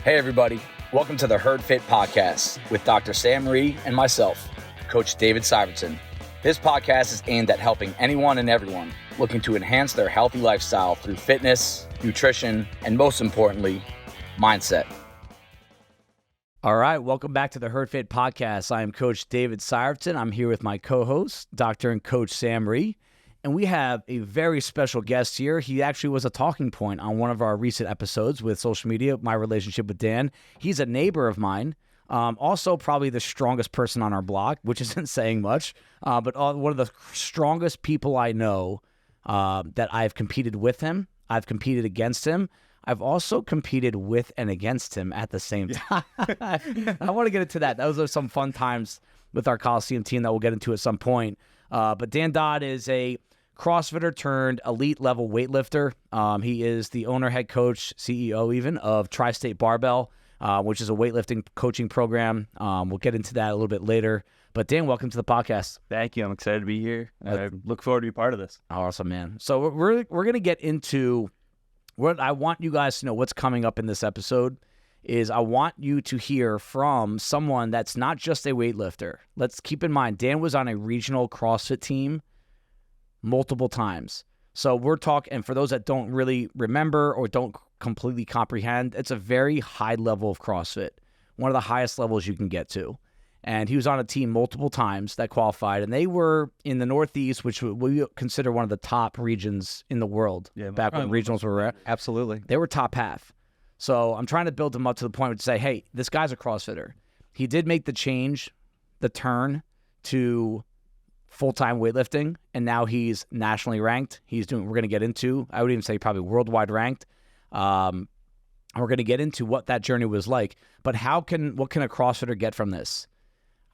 Hey everybody, welcome to the Herdfit podcast with Dr. Sam Rhee and myself, Coach David Syvertsen. This podcast is aimed at helping anyone and everyone looking to enhance their healthy lifestyle through fitness, nutrition, and most importantly, mindset. All right, welcome back to the Herdfit podcast. I am Coach David Syvertsen. I'm here with my co-host, Dr. and Coach Sam Rhee. And we have a very special guest here. He actually was a talking point on one of our recent episodes with social media, my relationship with Dan. He's a neighbor of mine, also probably the strongest person on our block, which isn't saying much, but one of the strongest people I know that I've competed with him. I've competed against him. I've also competed with and against him at the same time. I want to get into that. Those are some fun times with our Coliseum team that we'll get into at some point. But Dan Dodd is a CrossFitter turned elite level weightlifter. He is the owner, head coach, CEO even of Tri-State Barbell, which is a weightlifting coaching program. We'll get into that a little bit later. But Dan, welcome to the podcast. Thank you. I'm excited to be here. I look forward to be part of this. Awesome, man. So we're going to get into what I want you guys to know. What's coming up in this episode is I want you to hear from someone that's not just a weightlifter. Let's keep in mind, Dan was on a regional CrossFit team multiple times. So we're talking, and for those that don't really remember or don't completely comprehend, it's a very high level of CrossFit, one of the highest levels you can get to. And he was on a team multiple times that qualified, and they were in the Northeast, which we consider one of the top regions in the world. Yeah, back when regionals were rare. Absolutely. They were top half. So I'm trying to build him up to the point where to say, hey, this guy's a CrossFitter. He did make the change, the turn to full-time weightlifting, and now he's nationally ranked. We're going to get into, I would even say probably worldwide ranked. We're going to get into what that journey was like. But what can a CrossFitter get from this?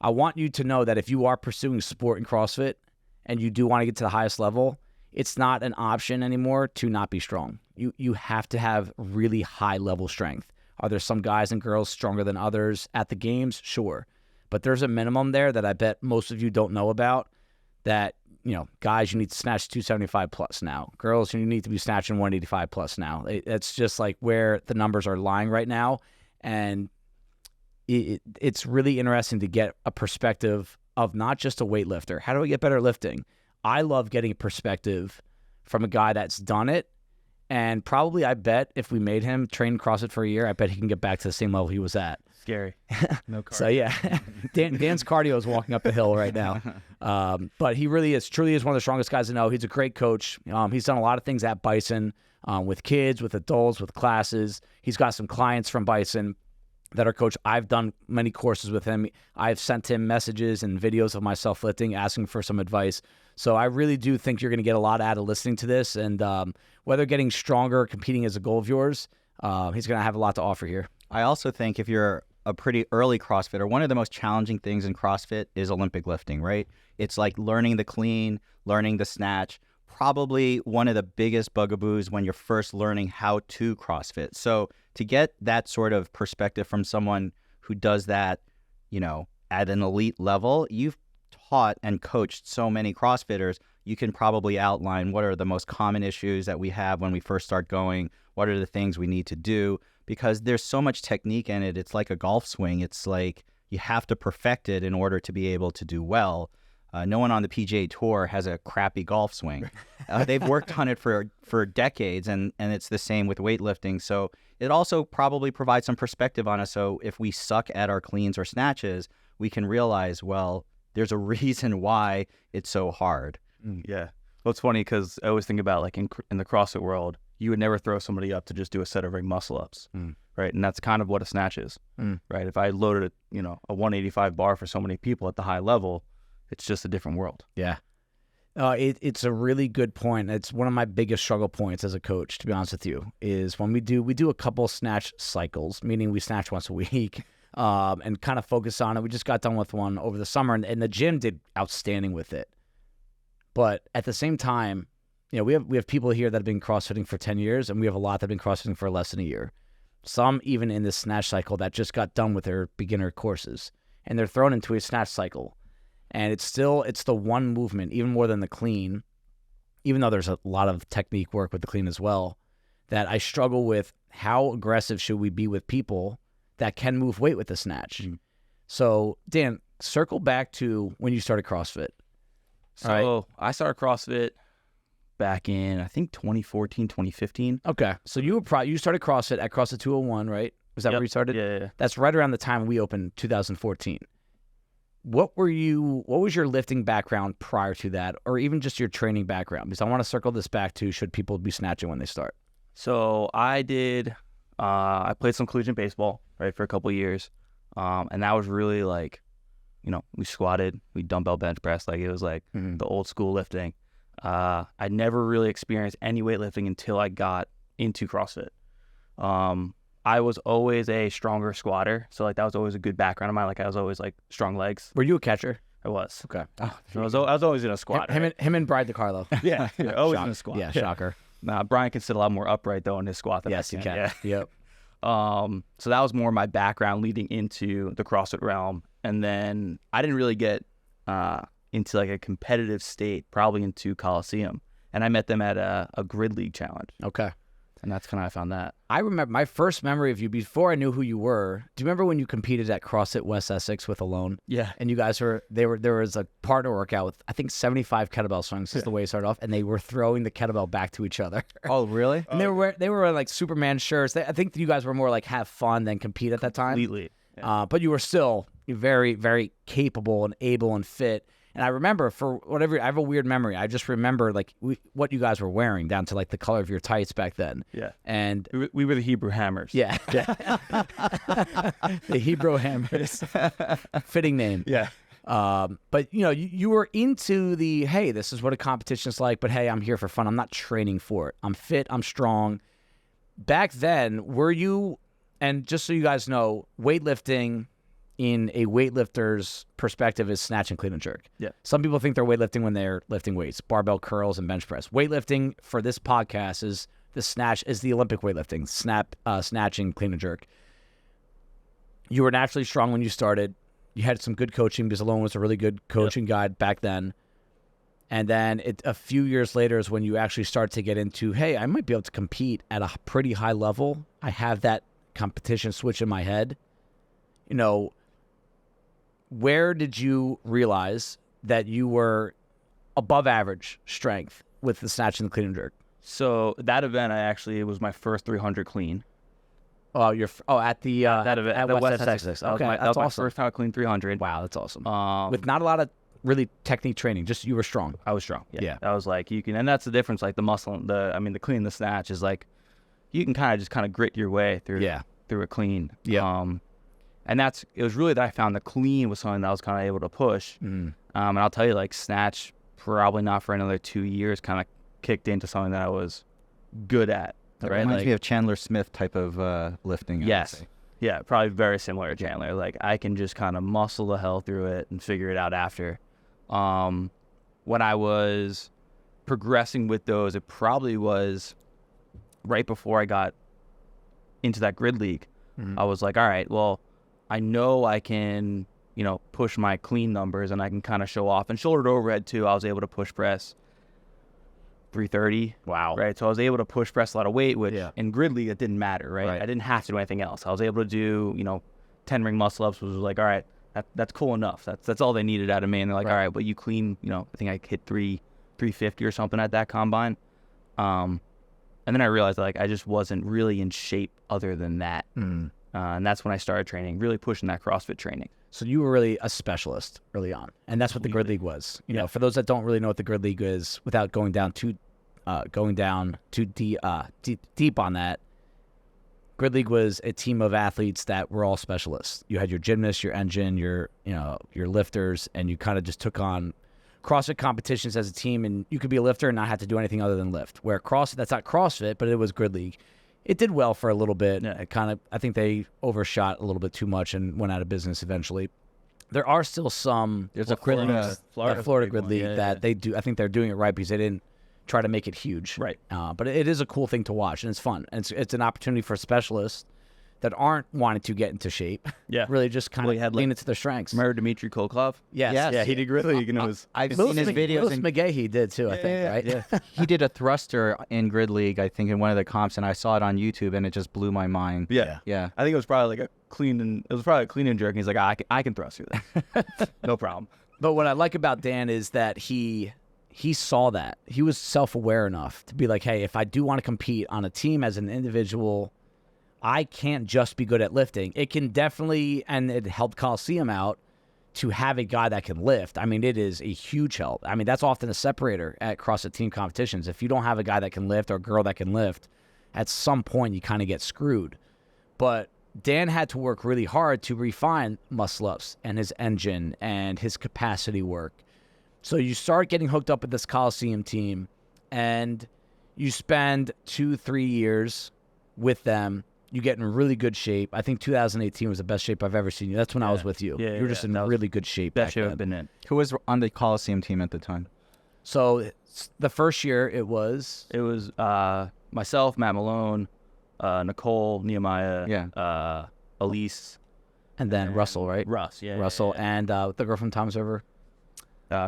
I want you to know that if you are pursuing sport in CrossFit and you do want to get to the highest level, it's not an option anymore to not be strong. You have to have really high level strength. Are there some guys and girls stronger than others at the games? Sure. But there's a minimum there that I bet most of you don't know about, that, guys, you need to snatch 275 plus now. Girls, you need to be snatching 185 plus now. It's just like where the numbers are lying right now. And it's really interesting to get a perspective of not just a weightlifter. How do I get better at lifting? I love getting a perspective from a guy that's done it. And probably, I bet if we made him train CrossFit for a year, I bet he can get back to the same level he was at. Scary. No cardio. So yeah, Dan's cardio is walking up the hill right now. But he truly is one of the strongest guys I know. He's a great coach. He's done a lot of things at Bison with kids, with adults, with classes. He's got some clients from Bison that are coached. I've done many courses with him. I've sent him messages and videos of myself lifting, asking for some advice. So I really do think you're going to get a lot out of listening to this. And whether getting stronger or competing is a goal of yours, he's going to have a lot to offer here. I also think if you're a pretty early CrossFitter, one of the most challenging things in CrossFit is Olympic lifting, right? It's like learning the clean, learning the snatch, probably one of the biggest bugaboos when you're first learning how to CrossFit. So to get that sort of perspective from someone who does that, at an elite level, you've taught and coached so many CrossFitters, you can probably outline what are the most common issues that we have when we first start going, what are the things we need to do, because there's so much technique in it. It's like a golf swing. It's like you have to perfect it in order to be able to do well. No one on the PGA Tour has a crappy golf swing. They've worked on it for decades, and it's the same with weightlifting. So it also probably provides some perspective on us. So if we suck at our cleans or snatches, we can realize, well, there's a reason why it's so hard. Yeah. Well, it's funny because I always think about like in the CrossFit world, you would never throw somebody up to just do a set of ring muscle ups, right? And that's kind of what a snatch is, right? If I loaded a 185 bar for so many people at the high level, it's just a different world. Yeah. It's a really good point. It's one of my biggest struggle points as a coach, to be honest with you, is when we do a couple snatch cycles, meaning we snatch once a week and kind of focus on it. We just got done with one over the summer, and the gym did outstanding with it. But at the same time, we have people here that have been CrossFitting for 10 years, and we have a lot that have been CrossFitting for less than a year. Some even in this snatch cycle that just got done with their beginner courses, and they're thrown into a snatch cycle. And it's the one movement, even more than the clean, even though there's a lot of technique work with the clean as well, that I struggle with. How aggressive should we be with people that can move weight with the snatch. So, Dan, circle back to when you started CrossFit. So I started CrossFit back in, I think, 2014, 2015. Okay. So you started CrossFit at CrossFit 201, right? Was that where you started? Yeah. That's right around the time we opened, 2014. What was your lifting background prior to that, or even just your training background? Because I want to circle this back to, should people be snatching when they start? So I played some collegiate baseball, right, for a couple of years. And that was really like, we squatted, we dumbbell bench press, like it was like the old school lifting. I never really experienced any weightlifting until I got into CrossFit. I was always a stronger squatter, so like that was always a good background of mine. Like I was always like strong legs. Were you a catcher? I was. Okay. I was always in a squat. Him and Brian DiCarlo. Yeah, always in a squat. Yeah, shocker. Nah, Brian can sit a lot more upright though in his squat than I can. He can. Yeah. Yep. So that was more my background leading into the CrossFit realm, and then I didn't really get into like a competitive state probably into Coliseum, and I met them at a grid league challenge. Okay. And that's kind of how I found that. I remember my first memory of you before I knew who you were. Do you remember when you competed at CrossFit West Essex with Alone? Yeah. And you guys there was a partner workout with, I think, 75 kettlebell swings is the way it started off, and they were throwing the kettlebell back to each other. Oh, really? And they were wearing like Superman shirts. I think you guys were more like have fun than compete at that time. Completely. Yeah. But you were still very, very capable and able and fit. And I remember, for whatever, I have a weird memory. I just remember like what you guys were wearing down to like the color of your tights back then. Yeah. And we were the Hebrew Hammers. Yeah. The Hebrew Hammers. Fitting name. Yeah. But you were into the, hey, this is what a competition is like, but hey, I'm here for fun. I'm not training for it. I'm fit. I'm strong. Back then, were you, and just so you guys know, weightlifting in a weightlifter's perspective is snatch and clean and jerk. Yeah. Some people think they're weightlifting when they're lifting weights, barbell curls and bench press. Weightlifting for this podcast is the Olympic weightlifting, snatching, clean and jerk. You were naturally strong when you started. You had some good coaching because Alone was a really good coaching guide back then. And then a few years later is when you actually start to get into, hey, I might be able to compete at a pretty high level. I have that competition switch in my head. Where did you realize that you were above average strength with the snatch and the clean and jerk? So that event, it was my first 300 clean. Oh, at the that event at West Essex. Okay, that was my first time I cleaned 300. Wow, that's awesome. With not a lot of really technique training, just you were strong. I was strong. Yeah. That was like and that's the difference. Like the muscle, the clean and the snatch is like you can kind of grit your way through a clean. Yeah. And it was really that I found the clean was something that I was kind of able to push. And I'll tell you, like snatch, probably not for another 2 years, kind of kicked into something that I was good at. That right? reminds me of Chandler Smith type of lifting. Yes. Yeah, probably very similar to Chandler. Like I can just kind of muscle the hell through it and figure it out after. When I was progressing with those, it probably was right before I got into that grid league. I was like, all right, well, I know I can, push my clean numbers and I can kind of show off. And shoulder to overhead too, I was able to push press 330. Wow. Right. So I was able to push press a lot of weight, which in grid league, it didn't matter. Right. I didn't have to do anything else. I was able to do, 10 ring muscle ups, which was like, all right, that's cool enough. That's all they needed out of me. And they're like, all right, but you clean, I think I hit 350 or something at that combine. And then I realized like I just wasn't really in shape other than that. And that's when I started training, really pushing that CrossFit training. So you were really a specialist early on, and that's what the grid league was. For those that don't really know what the grid league is, without going down too deep on that, grid league was a team of athletes that were all specialists. You had your gymnasts, your engine, your lifters, and you kind of just took on CrossFit competitions as a team, and you could be a lifter and not have to do anything other than lift. Where CrossFit, that's not CrossFit, but it was grid league. It did well for a little bit. Yeah. I think they overshot a little bit too much and went out of business eventually. There are still some. There's a Florida grid league that they do. I think they're doing it right because they didn't try to make it huge. Right. But it is a cool thing to watch and it's fun. And it's an opportunity for specialists that aren't wanting to get into shape. Yeah. Really just kind of lean into their strengths. Remember Dmitry Kolkov? Yes. Yeah, he did really. I've seen his videos. Louis McGahee did too, I think, right? Yeah. He did a thruster in Grid League, I think, in one of the comps, and I saw it on YouTube, and it just blew my mind. Yeah. I think it was probably like a clean and jerk. And he's like, I can thrust through that. No problem. But what I like about Dan is that he saw that. He was self-aware enough to be like, hey, if I do want to compete on a team as an individual, I can't just be good at lifting. It can definitely, and it helped Coliseum out to have a guy that can lift. I mean, it is a huge help. I mean, that's often a separator at CrossFit team competitions. If you don't have a guy that can lift or a girl that can lift, at some point you kind of get screwed. But Dan had to work really hard to refine muscle-ups and his engine and his capacity work. So you start getting hooked up with this Coliseum team, and you spend 2-3 years with them. You get in really good shape. I think 2018 was the best shape I've ever seen you. That's when I was with you. You were just in really good shape. Best shape back I've then. been in. Who was on the Coliseum team at the time? So the first year it was Myself, Matt Malone, Nicole, Nehemiah, Elise, and then Russell, right? Russell, and the girl from Tom's River,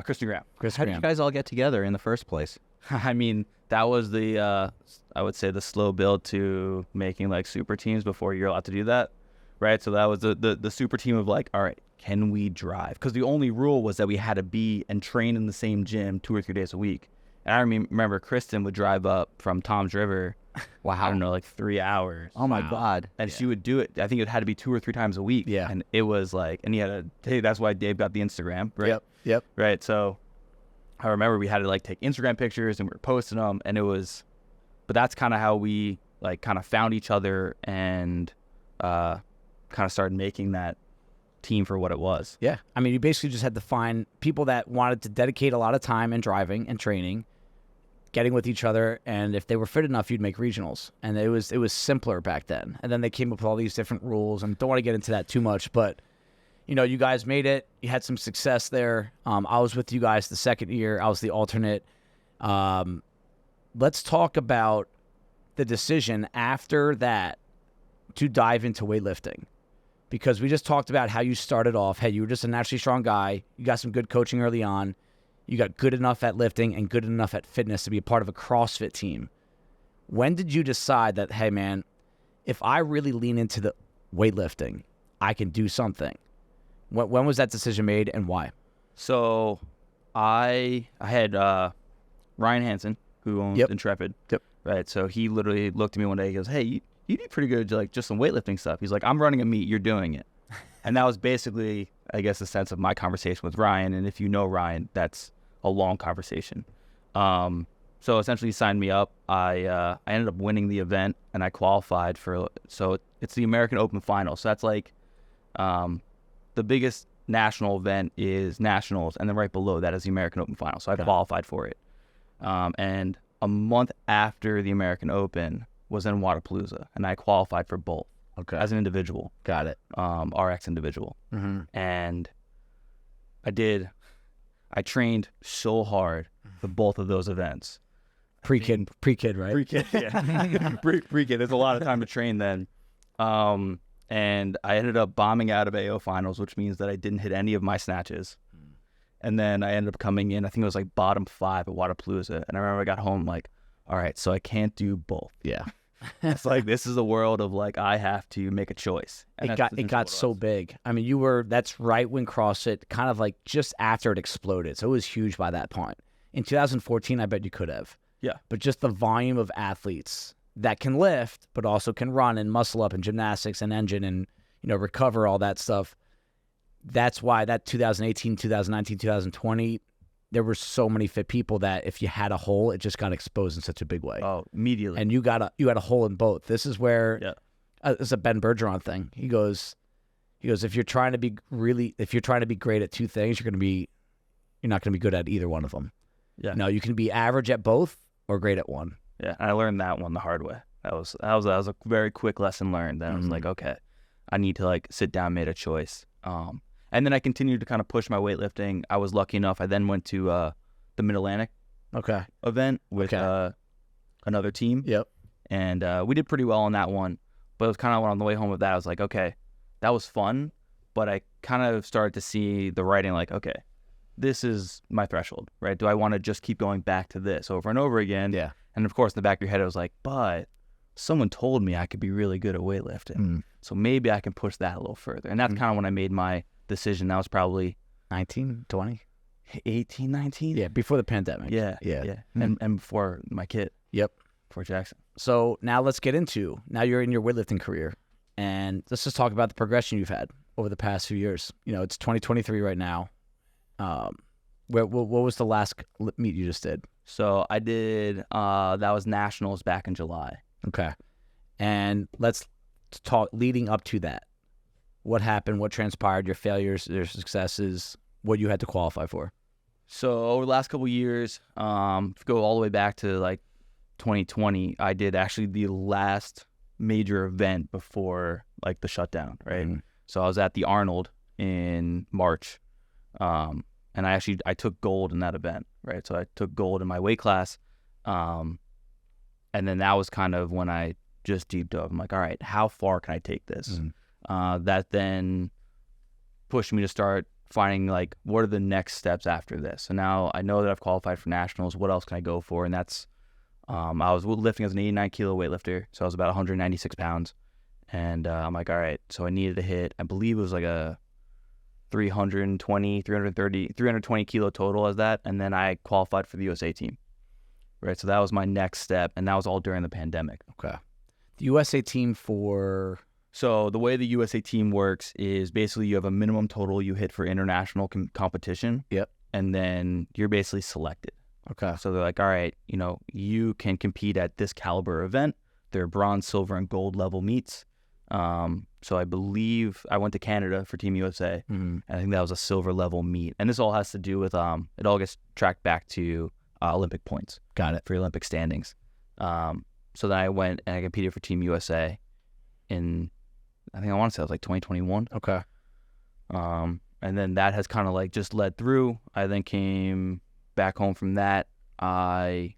Kristen Graham. How did you guys all get together in the first place? I mean, that was the I would say the slow build to making like super teams before you're allowed to do that, right? So that was the super team of like, all right, can we drive? Because the only rule was that we had to be and train in the same gym 2 or 3 days a week. And I remember Kristen would drive up from Tom's River, I don't know, like 3 hours. Oh my God. And she would do it. I think it had to be 2 or 3 times a week. Yeah. And it was like, and he had that's why Dave got the Instagram, right? Yep. Right. So I remember we had to like take Instagram pictures and we were posting them, and but that's kind of how we like kind of found each other and kind of started making that team for what it was. Yeah. I mean, you basically just had to find people that wanted to dedicate a lot of time in driving and training, getting with each other, and if they were fit enough, you'd make regionals. And it was simpler back then. And then they came up with all these different rules, and don't want to get into that too much, but you guys made it. You had some success there. I was with you guys the second year. I was the alternate. Let's talk about the decision after that to dive into weightlifting, because we just talked about how you started off. Hey, you were just a naturally strong guy. You got some good coaching early on. You got good enough at lifting and good enough at fitness to be a part of a CrossFit team. When did you decide that, hey, man, if I really lean into the weightlifting, I can do something? When was that decision made, and why? So I had Ryan Hansen, who owns Intrepid. Yep. Right. So he literally looked at me one day. He goes, hey, you do pretty good, like just some weightlifting stuff. He's like, I'm running a meet. You're doing it. And that was basically, I guess, the sense of my conversation with Ryan. And if you know Ryan, that's a long conversation. So essentially he signed me up. I ended up winning the event, and I qualified for, so it's the American Open Final. So that's like the biggest national event is nationals, and then right below that is the American Open Final. So I qualified for it. And a month after the American Open was in Wadapalooza, and I qualified for both as an individual. Got it. RX individual. Mm-hmm. And I trained so hard for both of those events. Pre-kid, right? Pre-kid, yeah. Pre-kid. There's a lot of time to train then. And I ended up bombing out of AO finals, which means that I didn't hit any of my snatches. And then I ended up coming in, I think it was like bottom 5 at Wadapalooza. And I remember I got home like, all right, so I can't do both. Yeah. It's like, this is the world of like, I have to make a choice. And it got so big. I mean, that's right when CrossFit kind of like just after it exploded. So it was huge by that point. In 2014, I bet you could have. Yeah. But just the volume of athletes that can lift, but also can run and muscle up and gymnastics and engine and, recover, all that stuff. That's why that 2018, 2019, 2020, there were so many fit people that if you had a hole, it just got exposed in such a big way. Oh, immediately. And you had a hole in both. This is where it's a Ben Bergeron thing. He goes, if you're trying to be great at two things, you're not going to be good at either one of them. Yeah. No, you can be average at both or great at one. Yeah, and I learned that one the hard way. That was a very quick lesson learned. Then I was like, okay, I need to like sit down, made a choice. And then I continued to kind of push my weightlifting. I was lucky enough. I then went to the Mid-Atlantic event with another team. Yep. And we did pretty well on that one. But it was kind of on the way home with that, I was like, okay, that was fun, but I kind of started to see the writing like, okay, this is my threshold, right? Do I want to just keep going back to this over and over again? Yeah. And of course, in the back of your head, it was like, but someone told me I could be really good at weightlifting. So maybe I can push that a little further. And that's kind of when I made my decision. That was probably 19, 20? 18, 19? Yeah, before the pandemic. Yeah. And before my kid. Yep. Before Jackson. So now let's get into, now you're in your weightlifting career, and let's just talk about the progression you've had over the past few years. You know, it's 2023 right now. What was the last meet you just did? So I did, that was nationals back in July. Okay. And let's talk leading up to that. What happened? What transpired? Your failures, your successes, what you had to qualify for? So over the last couple of years, go all the way back to like 2020, I did actually the last major event before like the shutdown, right? So I was at the Arnold in March, and I took gold in that event, right? So I took gold in my weight class, and then that was kind of when I just deep dove. I'm like, all right, how far can I take this? That then pushed me to start finding like, what are the next steps after this? So now I know that I've qualified for nationals. What else can I go for? And that's, I was lifting as an 89 kilo weightlifter. So I was about 196 pounds. And I'm like, all right, so I needed to hit, I believe it was like a 320 kilo total as that. And then I qualified for the USA team, right? So that was my next step. And that was all during the pandemic. Okay. The USA team for... So the way the USA team works is basically you have a minimum total you hit for international competition. Yep. And then you're basically selected. Okay. So they're like, all right, you know, you can compete at this caliber event. They're bronze, silver, and gold level meets. So I believe I went to Canada for Team USA. And I think that was a silver level meet. And this all has to do with, it all gets tracked back to Olympic points. Got it. For Olympic standings. So then I went and I competed for Team USA in, I think I want to say it was like 2021. Okay. And then that has kind of like just led through. I then came back home from that. I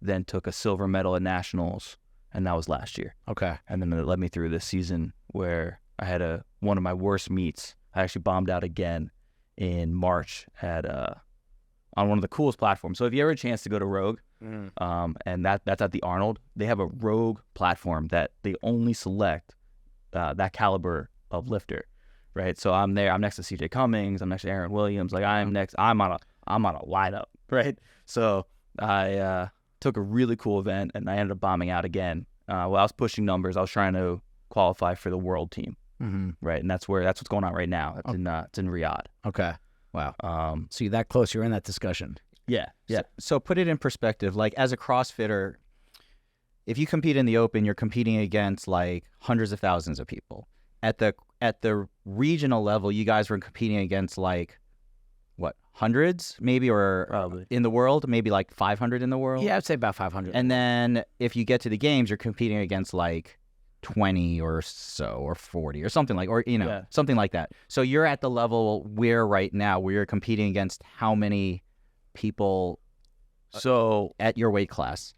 then took a silver medal at nationals, and that was last year. Okay. And then it led me through this season where I had one of my worst meets. I actually bombed out again in March at on one of the coolest platforms. So if you ever have a chance to go to Rogue, and that's at the Arnold, they have a Rogue platform that they only select that caliber of lifter, right? So I'm there. I'm next to CJ Cummings. I'm next to Aaron Williams. Like I'm next. I'm on a lineup, right? So I took a really cool event, and I ended up bombing out again. Well, I was pushing numbers. I was trying to qualify for the world team, right? And that's what's going on right now. It's in Riyadh. Okay. Wow. So you're that close. You're in that discussion. Yeah. So put it in perspective. Like as a CrossFitter, if you compete in the open, you're competing against like hundreds of thousands of people. At the regional level, you guys were competing against like what, hundreds maybe, or probably in the world, maybe like 500 in the world. Yeah, I'd say about 500. And then if you get to the games, you're competing against like 20 or so, or 40 or something like, or something like that. So you're at the level where right now where you're competing against how many people so at your weight class?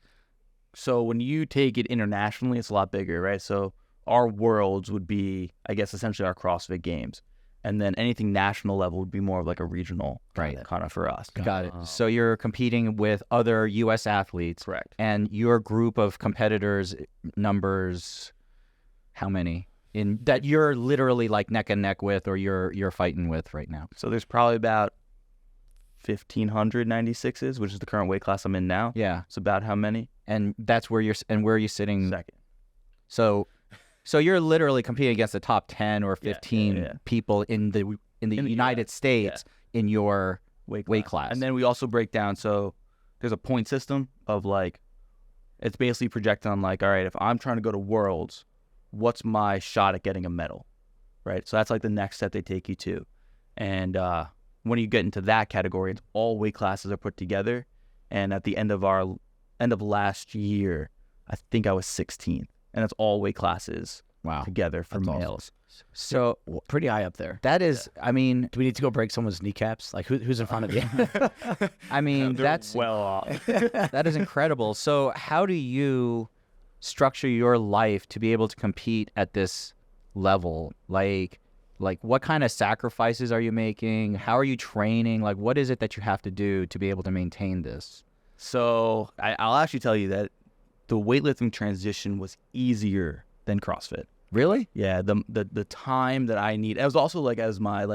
So when you take it internationally, it's a lot bigger, right? So our worlds would be, I guess, essentially our CrossFit games. And then anything national level would be more of like a regional kind of for us. Got it. So you're competing with other U.S. athletes. Correct. And your group of competitors numbers, how many in that you're literally like neck and neck with, or you're fighting with right now? So there's probably about 1,500 96s, which is the current weight class I'm in now. Yeah. It's about how many? And that's where where are you sitting? Second. So you're literally competing against the top 10 or 15 people in the United States in your weight class. And then we also break down, so there's a point system of like, it's basically projected on like, all right, if I'm trying to go to Worlds, what's my shot at getting a medal, right? So that's like the next step they take you to. And when you get into that category, it's all weight classes are put together. And at the end of last year, I think I was 16th. And it's all weight classes together for That's males. Awesome. So pretty high up there. That is, I mean, do we need to go break someone's kneecaps? Like who's in front of you? I mean, They're that's well off. that is incredible. So how do you structure your life to be able to compete at this level? Like what kind of sacrifices are you making? How are you training? Like, what is it that you have to do to be able to maintain this? So I'll actually tell you that the weightlifting transition was easier than CrossFit. Really? Yeah, the time that I need. It was also like as my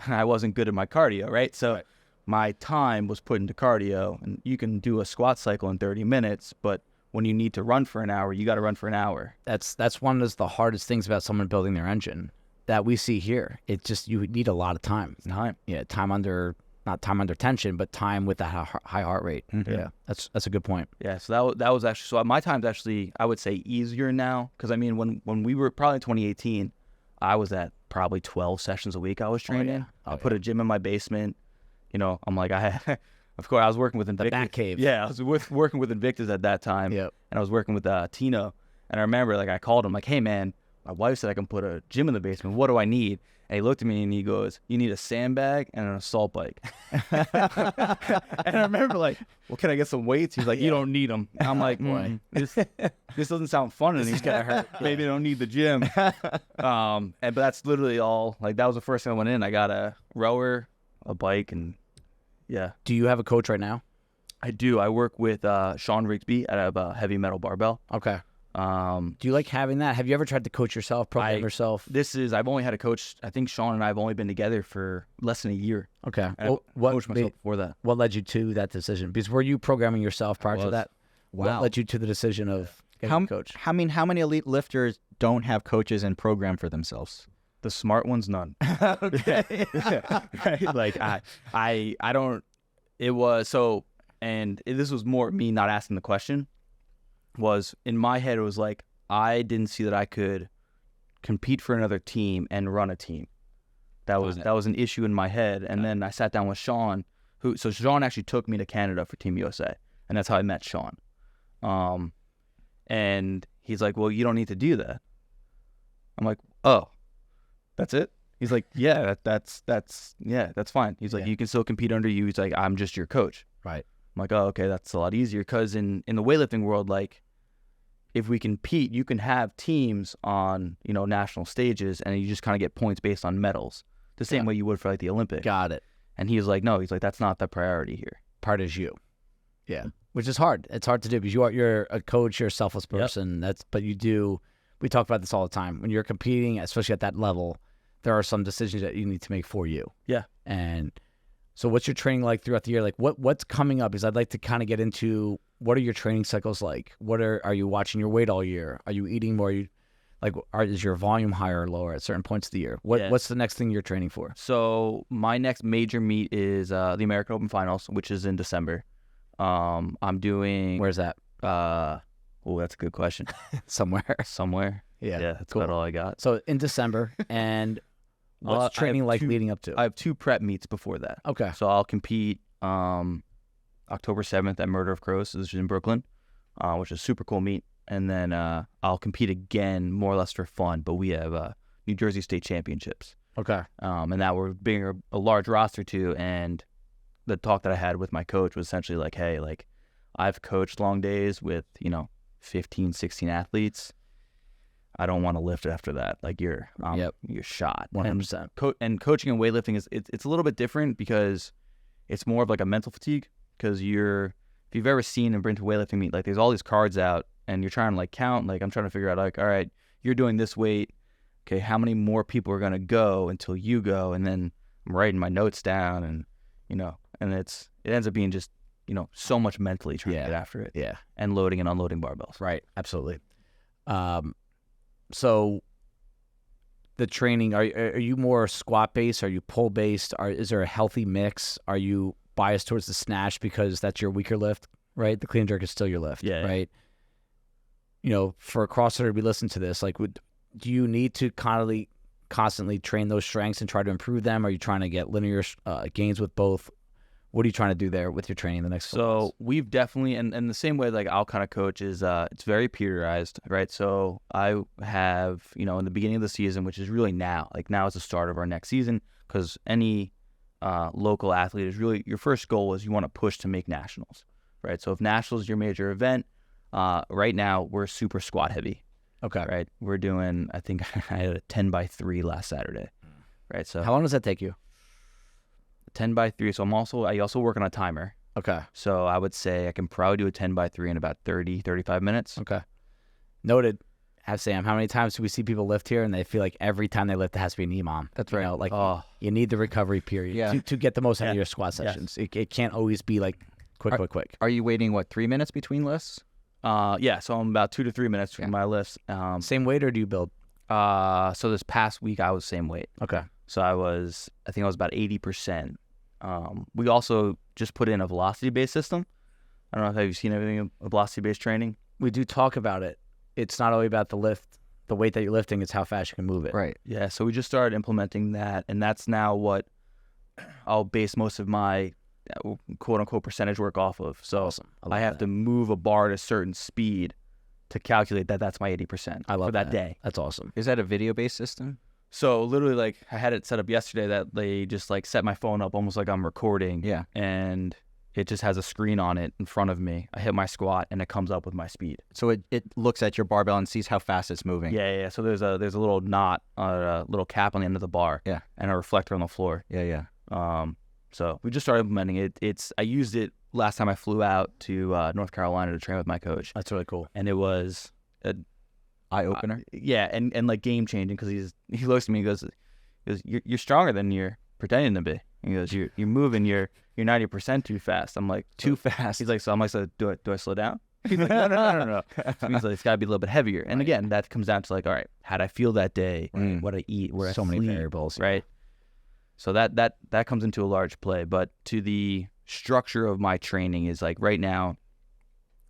I wasn't good at my cardio, right? So my time was put into cardio, and you can do a squat cycle in 30 minutes, but when you need to run for an hour, you got to run for an hour. That's one of the hardest things about someone building their engine that we see here. It's just you need a lot of time. Yeah, time under, not time under tension, but time with that high heart rate. Mm-hmm. Yeah, that's a good point. Yeah, so that was actually, so my time's actually, I would say, easier now, because I mean, when we were probably in 2018, I was at probably 12 sessions a week I was training. I put a gym in my basement. You know, I'm like, of course, I was working with Invictus. The Bat Cave. Yeah, I was working with Invictus at that time. Yep. And I was working with Tino. And I remember, like, I called him, like, hey, man, my wife said I can put a gym in the basement. What do I need? And he looked at me and he goes, you need a sandbag and an assault bike. And I remember, like, well, can I get some weights? He's like, you don't need them. And I'm like, boy, this doesn't sound fun. And he's gonna hurt. Maybe I don't need the gym. But that's literally all. Like, that was the first thing I went in. I got a rower, a bike, and yeah. Do you have a coach right now? I do. I work with Sean Rigsby at a heavy metal barbell. Okay. Do you like having that? Have you ever tried to coach yourself, program yourself? I've only had a coach. I think Sean and I have only been together for less than a year. Okay. Well, what coached myself before that? What led you to that decision? Because were you programming yourself prior to that? Wow. What led you to the decision of getting a coach? How many elite lifters don't have coaches and program for themselves? The smart ones, none. Okay. Right? Like I don't. It was so, and this was more me not asking the question. Was in my head, it was like I didn't see that I could compete for another team and run a team. That was an issue in my head. And then I sat down with Sean, so Sean actually took me to Canada for Team USA, and that's how I met Sean. And he's like, well, you don't need to do that. I'm like, oh, that's it? He's like, yeah, that's fine. He's like, you can still compete under you. He's like, I'm just your coach. Right. I'm like, oh, okay, that's a lot easier, because in the weightlifting world, like, if we compete, you can have teams on, national stages, and you just kind of get points based on medals, the same way you would for, like, the Olympics. Got it. And he was like, no, he's like, that's not the priority here. Part is you. Yeah. Which is hard. It's hard to do because you're a coach, you're a selfless person. Yep. But we talk about this all the time. When you're competing, especially at that level, there are some decisions that you need to make for you. Yeah. And so what's your training like throughout the year? Like what's coming up? Because I'd like to kind of get into, what are your training cycles like? Are you watching your weight all year? Are you eating more? Is your volume higher or lower at certain points of the year? What's the next thing you're training for? So my next major meet is the American Open Finals, which is in December. I'm doing. Where's that? Oh, that's a good question. Somewhere. Yeah, that's cool. about all I got. So in December, and what's training like leading up to? I have 2 prep meets before that. Okay. So I'll compete October 7th at Murder of Crows, which is in Brooklyn, which is a super cool meet. And then I'll compete again, more or less for fun, but we have New Jersey State Championships. Okay. And that we're bringing a large roster to. And the talk that I had with my coach was essentially like, hey, like, I've coached long days with, 15, 16 athletes. I don't want to lift after that. Like, you're shot. 100%. And coaching and weightlifting it's a little bit different, because it's more of like a mental fatigue. Because if you've ever seen and been to weightlifting meet, like, there's all these cards out, and you're trying to like count. Like, I'm trying to figure out, like, all right, you're doing this weight. Okay, how many more people are gonna go until you go? And then I'm writing my notes down, and and it ends up being just so much mentally trying to get after it. Yeah. And loading and unloading barbells. Right. Absolutely. So the training, are you more squat based? Are you pull based? Is there a healthy mix? Are you biased towards the snatch because that's your weaker lift, right? The clean and jerk is still your lift, right? For a CrossFitter, we listen to this. Like, do you need to constantly train those strengths and try to improve them? Are you trying to get linear gains with both? What are you trying to do there with your training the next couple months? So we've definitely, and the same way like I'll kind of coach is it's very periodized, right? So I have, in the beginning of the season, which is really now is the start of our next season, because any local athlete is really, your first goal is you want to push to make nationals, right? So if nationals is your major event, Right now, we're super squat heavy. Okay. Right. We're doing, I think I had a 10 by 3 last Saturday. Right. So How long does that take you? 10 by 3. So I also work on a timer. Okay. So I would say I can probably do a 10 by 3 in about 30, 35 minutes. Okay. Noted. Have Sam, how many times do we see people lift here and they feel like every time they lift it has to be an EMOM? That's You right. know, like you need the recovery period to get the most out of your squat sessions. It can't always be like quick. Are you waiting, 3 minutes between lifts? So I'm about 2 to 3 minutes between my lifts. Same weight or do you build? So this past week I was same weight. Okay. So I think I was about 80%. We also just put in a velocity-based system. I don't know if you've seen anything of velocity-based training. We do talk about it. It's not only about the lift, the weight that you're lifting, it's how fast you can move it. Right. Yeah, so we just started implementing that, and that's now what I'll base most of my quote-unquote percentage work off of. So Awesome. I have to move a bar at a certain speed to calculate that that's my 80% for that day. That's awesome. Is that a video-based system? So literally, like, I had it set up yesterday that they just, like, set my phone up almost like I'm recording. Yeah. And it just has a screen on it in front of me. I hit my squat, and it comes up with my speed. So it looks at your barbell and sees how fast it's moving. Yeah. So there's a little knot, a little cap on the end of the bar. Yeah. And a reflector on the floor. Yeah. So we just started implementing it. I used it last time I flew out to North Carolina to train with my coach. That's really cool. And it was Eye opener. and like game changing, because he looks at me and goes, you're stronger than you're pretending to be. He goes, you're moving, you're 90% too fast. I'm like, too fast. He's like, so I'm like, so do I slow down? He's like, no. So he's like, it's got to be a little bit heavier. And again, that comes down to like, all right, how'd I feel that day? What I eat? Where I So many sleep, variables, right? So that comes into a large play. But to the structure of my training is like right now,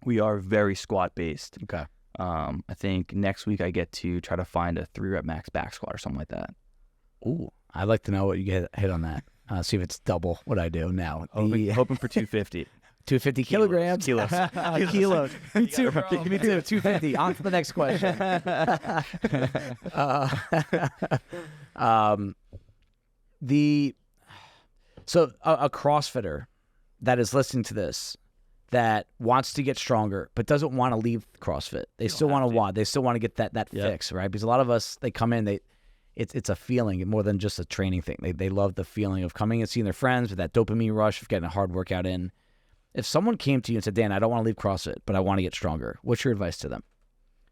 we are very squat based. Okay. I think next week I get to try to find a 3-rep max back squat or something like that. Ooh, I'd like to know what you get hit on that. See if it's double what I do now. Hoping for 250. 250 kilograms. Kilos. Kilos. Me too. Me too. 250. On to the next question. So a CrossFitter that is listening to this that wants to get stronger but doesn't want to leave CrossFit. They still want to get that fix, right? Because a lot of us, they come in, it's a feeling more than just a training thing. They love the feeling of coming and seeing their friends with that dopamine rush of getting a hard workout in. If someone came to you and said, Dan, I don't want to leave CrossFit, but I want to get stronger, what's your advice to them?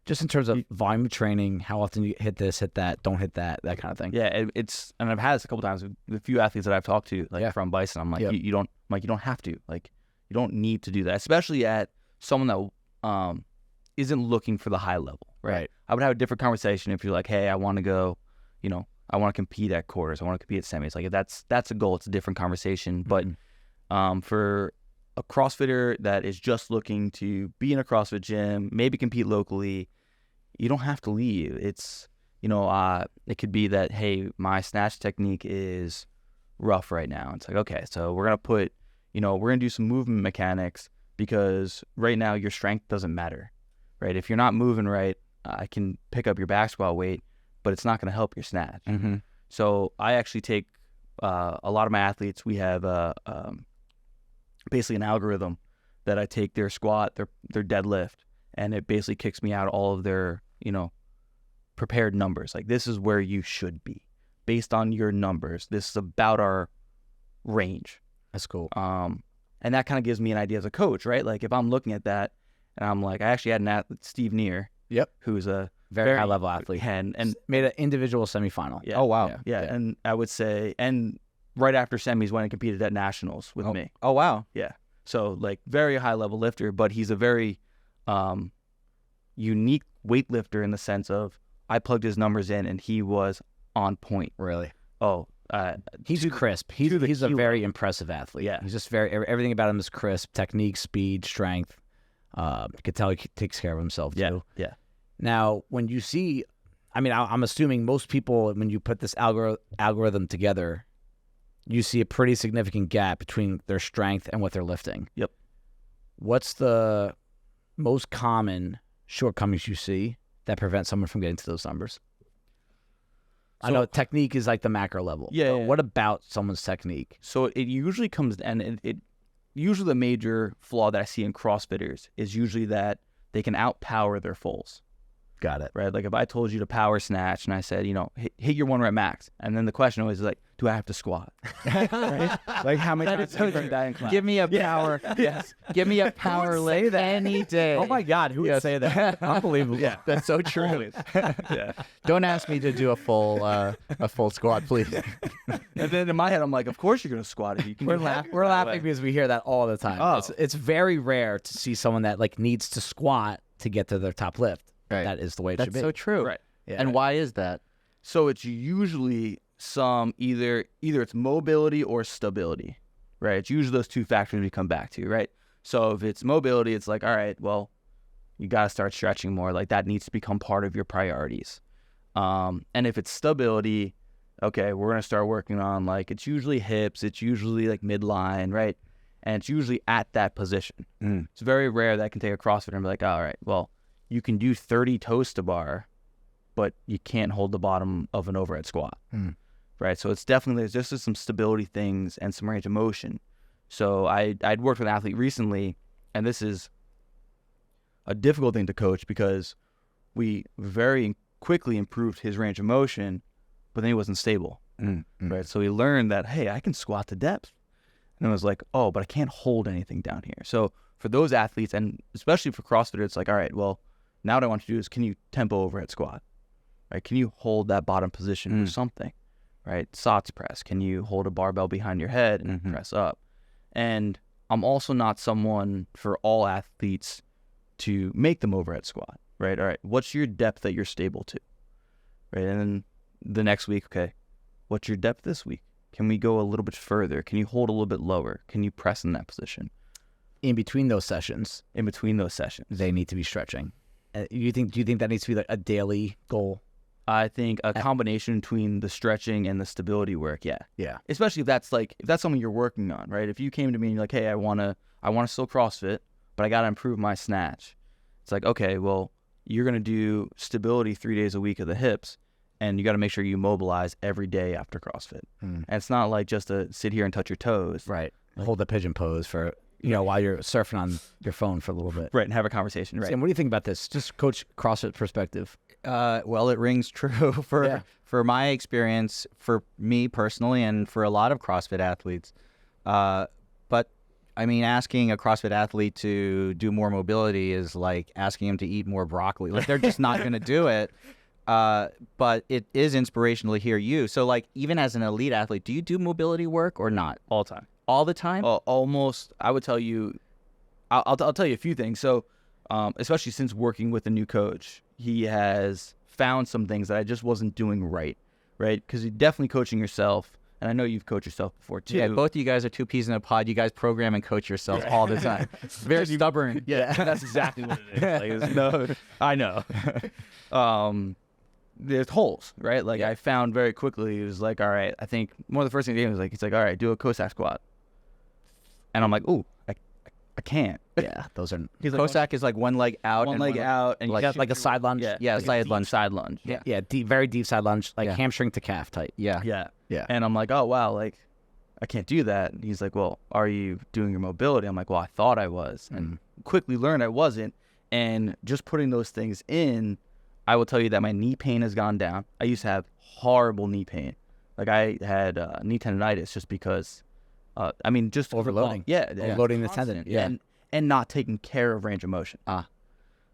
Just in terms of volume of training, how often you hit this, hit that, don't hit that kind of thing. Yeah, and I've had this a couple times with a few athletes that I've talked to, like from Bison. I'm like, you don't have to, like, you don't need to do that, especially at someone that isn't looking for the high level, right? I would have a different conversation if you're like, hey, I want to go, I want to compete at quarters, I want to compete at semis. Like that's a goal. It's a different conversation. But for a CrossFitter that is just looking to be in a CrossFit gym, maybe compete locally, you don't have to leave. It's, it could be that, hey, my snatch technique is rough right now. It's like, okay, so we're going to put, we're going to do some movement mechanics, because right now your strength doesn't matter, right? If you're not moving right, I can pick up your back squat weight, but it's not going to help your snatch. Mm-hmm. So I actually take a lot of my athletes, we have basically an algorithm that I take their squat, their deadlift, and it basically kicks me out all of their, prepared numbers. Like, this is where you should be based on your numbers. This is about our range. That's cool. And that kind of gives me an idea as a coach, right? Like, if I'm looking at that and I'm like, I actually had an athlete, Steve Neer, who's a very high level athlete, and made an individual semifinal. Yeah. Oh, wow. Yeah. And I would say, and right after semis went and competed at nationals with me. Oh, wow. Yeah. So, like, very high level lifter, but he's a very unique weightlifter in the sense of I plugged his numbers in and he was on point. Really? Oh, he's crisp. He's a very impressive athlete. Yeah. He's just everything about him is crisp. Technique, speed, strength. You could tell he takes care of himself too. Yeah. Now, when you see, I'm assuming most people, when you put this algorithm together, you see a pretty significant gap between their strength and what they're lifting. Yep. What's the most common shortcomings you see that prevent someone from getting to those numbers? I know technique is like the macro level. Yeah. What about someone's technique? So it usually comes, and it usually the major flaw that I see in CrossFitters is usually that they can outpower their fulls. Got it. Right? Like if I told you to power snatch and I said, hit your 1 rep max, and then the question always is like, do I have to squat? Right? Like how many times have you heard that in class? Give me a power. Yes. Give me a power lift any day. Oh my God, who would say that? Unbelievable. Yeah. That's so true. Yeah. Don't ask me to do a full squat, please. And then in my head, I'm like, of course you're gonna squat it. You can We're do that. laughing because we hear that all the time. Oh. It's very rare to see someone that like needs to squat to get to their top lift. Right. That is the way it That's should be. so true. Right. Yeah. And why is that? So it's usually some either it's mobility or stability, right? It's usually those 2 factors we come back to, right? So if it's mobility, it's like, all right, well, you got to start stretching more. Like that needs to become part of your priorities. And if it's stability, okay, we're going to start working on like, it's usually hips, it's usually like midline, right? And it's usually at that position. It's very rare that I can take a CrossFitter and be like, all right, well, you can do 30 toes to bar, but you can't hold the bottom of an overhead squat, right? So it's definitely, there's just some stability things and some range of motion. So I'd worked with an athlete recently, and this is a difficult thing to coach because we very quickly improved his range of motion, but then he wasn't stable, right? So he learned that, hey, I can squat to depth. And I was like, oh, but I can't hold anything down here. So for those athletes, and especially for CrossFitters, it's like, all right, well, now what I want you to do is, can you tempo overhead squat? Right? Can you hold that bottom position for something? Right? SOTS press. Can you hold a barbell behind your head and press up? And I'm also not someone for all athletes to make them overhead squat. Right? All right. What's your depth that you're stable to? Right? And then the next week, okay, what's your depth this week? Can we go a little bit further? Can you hold a little bit lower? Can you press in that position? In between those sessions, they need to be stretching. Do you think that needs to be like a daily goal? I think a combination between the stretching and the stability work, yeah. Especially if that's something you're working on, right? If you came to me and you're like, hey, I wanna still CrossFit, but I gotta improve my snatch. It's like, okay, well, you're gonna do stability 3 days a week of the hips, and you gotta make sure you mobilize every day after CrossFit. And it's not like just to sit here and touch your toes. Right. Hold the pigeon pose for while you're surfing on your phone for a little bit. Right, and have a conversation. Right. Sam, what do you think about this? Just coach CrossFit perspective. Well, it rings true for my experience, for me personally, and for a lot of CrossFit athletes. But I mean, asking a CrossFit athlete to do more mobility is like asking them to eat more broccoli. Like they're just not going to do it. But it is inspirational to hear you. So like, even as an elite athlete, do you do mobility work or not? All the time. All the time? Almost. I would tell you, I'll tell you a few things. So, especially since working with a new coach, he has found some things that I just wasn't doing right? Because you're definitely coaching yourself, and I know you've coached yourself before too. Yeah, both of you guys are 2 peas in a pod. You guys program and coach yourselves all the time. Very stubborn. Yeah, that's exactly what it is. I know. There's holes, right? Like I found very quickly, it was like, all right, I think one of the first things he did was like, he's like, all right, do a Cossack squat. And I'm like, ooh, I can't. Yeah, those are. Cossack is like one leg out. One leg out, and like a side lunge. Yeah, like side lunge. Side lunge. Yeah, deep, very deep side lunge, like hamstring to calf type. Yeah. And I'm like, oh wow, like I can't do that. And he's like, well, are you doing your mobility? I'm like, well, I thought I was, and quickly learned I wasn't. And just putting those things in, I will tell you that my knee pain has gone down. I used to have horrible knee pain. Like I had knee tendonitis just because. Just overloading. Overloading the tendon. Yeah. And not taking care of range of motion.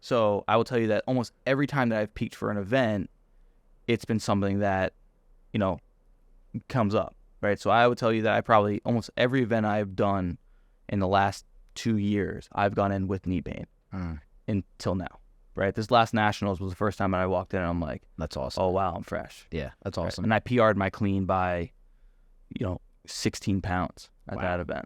So I will tell you that almost every time that I've peaked for an event, it's been something that, comes up, right? So I would tell you that I probably almost every event I've done in the last 2 years, I've gone in with knee pain until now, right? This last Nationals was the first time that I walked in and I'm like, that's awesome. Oh, wow, I'm fresh. Yeah, that's awesome. Right? And I PR'd my clean by, 16 pounds at that event.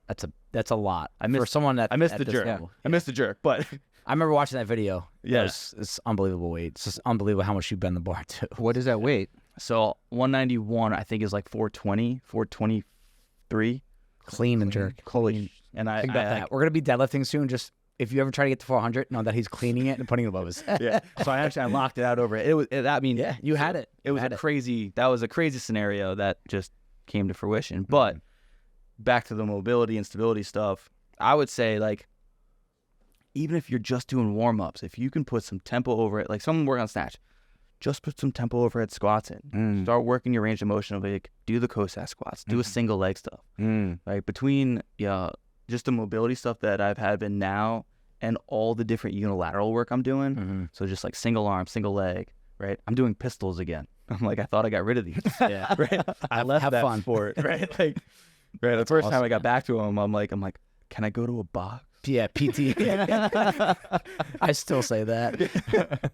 That's a lot. I missed the jerk. Level. I missed the jerk, but I remember watching that video. Yeah, it's unbelievable weight. It's just unbelievable how much you bend the bar too. What is that weight? So 191, I think, is like 420, 423. Clean and jerk. Holy. And I think about that. We're gonna be deadlifting soon. Just if you ever try to get to 400, know that he's cleaning it and putting it above his head. Yeah. So I locked it out over it. You had it. It was that was a crazy scenario that just came to fruition. But back to the mobility and stability stuff, I would say, like, even if you're just doing warm-ups, if you can put some tempo over it, like someone working on snatch, just put some tempo overhead squats in. Start working your range of motion of like, do the Cossack squats, do a single leg stuff. Like between just the mobility stuff that I've had been now and all the different unilateral work I'm doing. So just like single arm, single leg, right? I'm doing pistols again. I'm like, I thought I got rid of these. Right? I left have that fun sport, right? Like, right. The first time I got back to them, I'm like, can I go to a box? Yeah, PT. I still say that.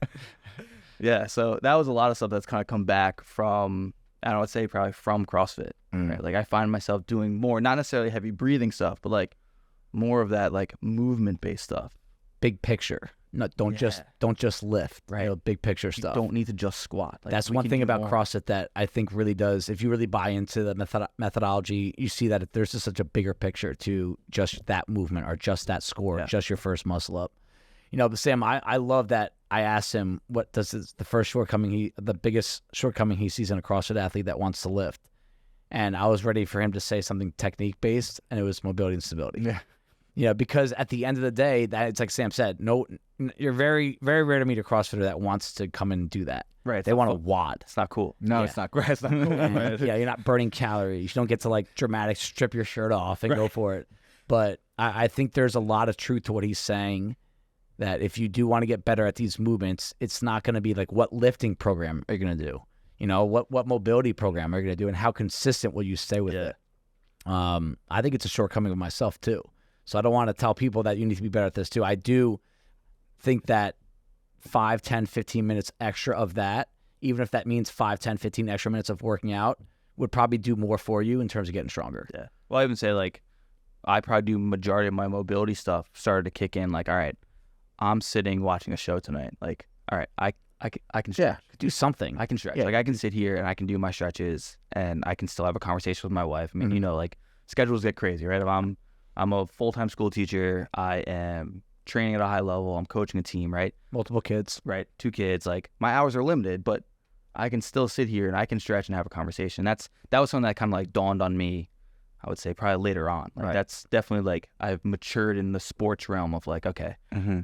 Yeah, so that was a lot of stuff that's kind of come back from, I would say probably from CrossFit, right? Like I find myself doing more, not necessarily heavy breathing stuff, but like more of that like movement-based stuff. Big picture. No, don't just lift, right? You know, big picture stuff. You don't need to just squat. Like, that's one thing about CrossFit that I think really does, if you really buy into the methodology, you see that there's just such a bigger picture to just that movement or just that score, just your first muscle up. You know, but Sam, I love that I asked him what does the biggest shortcoming he sees in a CrossFit athlete that wants to lift. And I was ready for him to say something technique based, and it was mobility and stability. Yeah. You know, because at the end of the day, that it's like Sam said, you're very, very rare to meet a CrossFitter that wants to come and do that. Right. They want to WOD. It's not cool. No, it's not cool. It's not cool. Right. Yeah, you're not burning calories. You don't get to like dramatic strip your shirt off and go for it. But I think there's a lot of truth to what he's saying, that if you do want to get better at these movements, it's not going to be like what lifting program are you going to do? You know, what mobility program are you going to do, and how consistent will you stay with it? I think it's a shortcoming of myself too. So I don't want to tell people that you need to be better at this too. I do think that 5, 10, 15 minutes extra of that, even if that means 5, 10, 15 extra minutes of working out, would probably do more for you in terms of getting stronger. Yeah. Well, I even say like, I probably do majority of my mobility stuff started to kick in. Like, all right, I'm sitting watching a show tonight. Like, all right, I can stretch. Yeah, do something. I can stretch. Like I can sit here and I can do my stretches and I can still have a conversation with my wife. I mean, you know, like schedules get crazy, right? If I'm a full-time school teacher, I am training at a high level, I'm coaching a team, right? Multiple kids. Right, 2 kids. Like my hours are limited, but I can still sit here and I can stretch and have a conversation. That was something that kind of like dawned on me, I would say probably later on. Like that's definitely like I've matured in the sports realm of like, okay,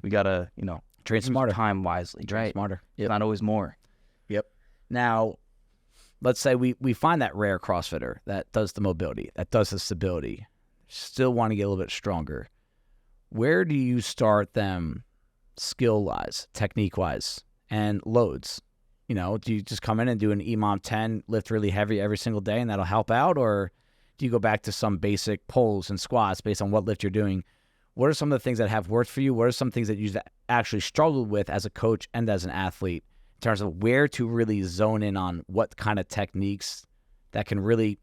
we gotta, you know, train smarter, time wisely, train smarter. It's not always more. Yep. Now, let's say we find that rare CrossFitter that does the mobility, that does the stability, still want to get a little bit stronger. Where do you start them skill-wise, technique-wise, and loads? You know, do you just come in and do an EMOM 10, lift really heavy every single day, and that'll help out? Or do you go back to some basic pulls and squats based on what lift you're doing? What are some of the things that have worked for you? What are some things that you've actually struggled with as a coach and as an athlete in terms of where to really zone in on what kind of techniques that can really,